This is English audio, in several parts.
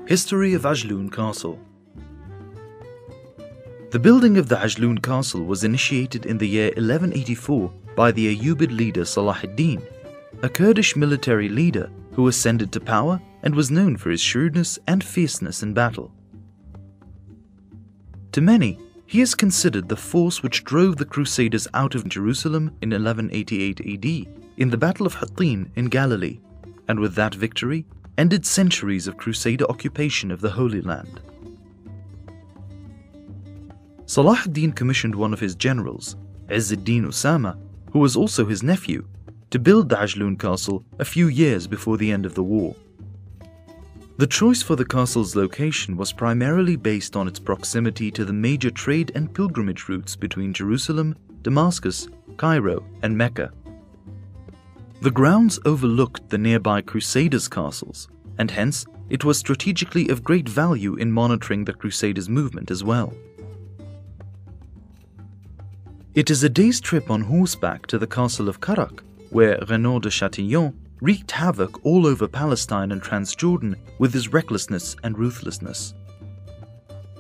History of Ajloun Castle. The building of the Ajloun Castle was initiated in the year 1184 by the Ayyubid leader Salah ad-Din, a Kurdish military leader who ascended to power and was known for his shrewdness and fierceness in battle. To many, he is considered the force which drove the Crusaders out of Jerusalem in 1188 AD in the Battle of Hattin in Galilee, and with that victory ended centuries of Crusader occupation of the Holy Land. Salah ad-Din commissioned one of his generals, Izz ad-Din Usama, who was also his nephew, to build the Ajloun Castle a few years before the end of the war. The choice for the castle's location was primarily based on its proximity to the major trade and pilgrimage routes between Jerusalem, Damascus, Cairo, and Mecca. The grounds overlooked the nearby Crusaders' castles, and hence it was strategically of great value in monitoring the Crusaders' movement as well. It is a day's trip on horseback to the castle of Karak, where Renaud de Chatillon wreaked havoc all over Palestine and Transjordan with his recklessness and ruthlessness.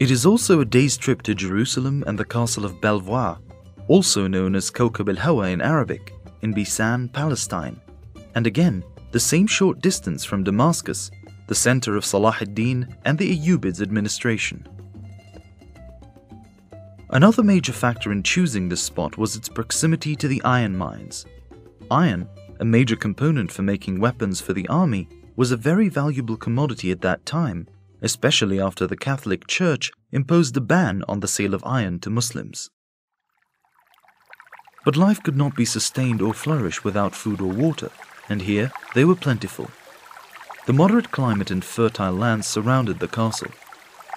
It is also a day's trip to Jerusalem and the castle of Belvoir, also known as Kawkab al-Hawa in Arabic, in Bisan, Palestine, and again the same short distance from Damascus, the center of Salah ad-Din and the Ayyubids' administration. Another major factor in choosing this spot was its proximity to the iron mines. Iron, a major component for making weapons for the army, was a very valuable commodity at that time, especially after the Catholic Church imposed a ban on the sale of iron to Muslims. But life could not be sustained or flourish without food or water, and here they were plentiful. The moderate climate and fertile lands surrounded the castle.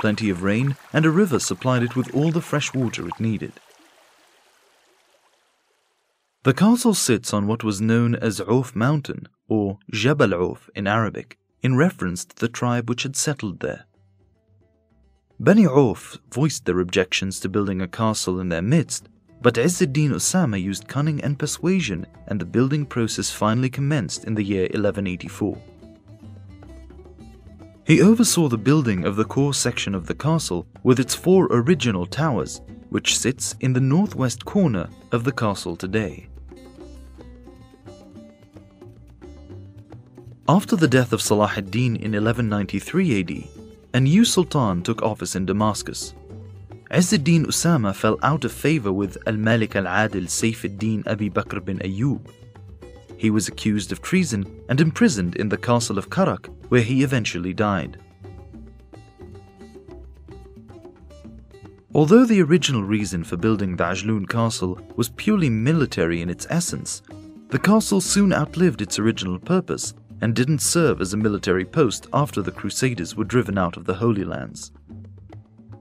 Plenty of rain and a river supplied it with all the fresh water it needed. The castle sits on what was known as Auf Mountain, or Jabal Auf in Arabic, in reference to the tribe which had settled there. Bani Auf voiced their objections to building a castle in their midst, but Izz ad-Din Usama used cunning and persuasion, and the building process finally commenced in the year 1184. He oversaw the building of the core section of the castle with its 4 original towers, which sits in the northwest corner of the castle today. After the death of Salah ad-Din in 1193 AD, a new sultan took office in Damascus. Izz ad-Din Usama fell out of favor with al-Malik al-Adil Saif ad-Din Abi Bakr bin Ayyub. He was accused of treason and imprisoned in the castle of Karak, where he eventually died. Although the original reason for building the Ajloun Castle was purely military in its essence, the castle soon outlived its original purpose and didn't serve as a military post after the Crusaders were driven out of the Holy Lands.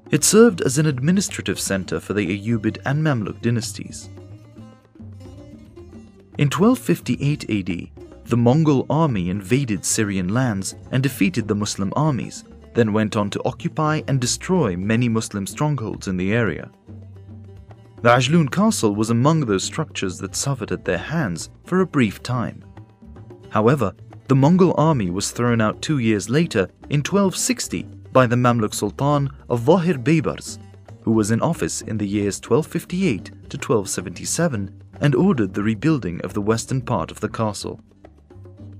It served as an administrative center for the Ayyubid and Mamluk dynasties. In 1258 AD, the Mongol army invaded Syrian lands and defeated the Muslim armies, then went on to occupy and destroy many Muslim strongholds in the area. The Ajloun Castle was among those structures that suffered at their hands for a brief time. However, the Mongol army was thrown out 2 years later in 1260 by the Mamluk Sultan of Zahir Baybars, who was in office in the years 1258 to 1277 and ordered the rebuilding of the western part of the castle.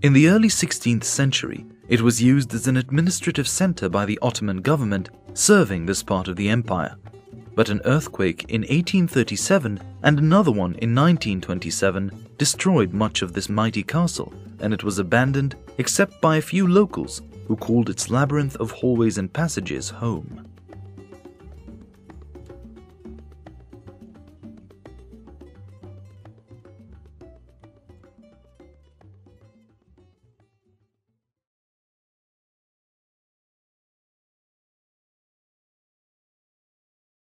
In the early 16th century, it was used as an administrative center by the Ottoman government serving this part of the empire. But an earthquake in 1837 and another one in 1927 destroyed much of this mighty castle, and it was abandoned except by a few locals who called its labyrinth of hallways and passages home.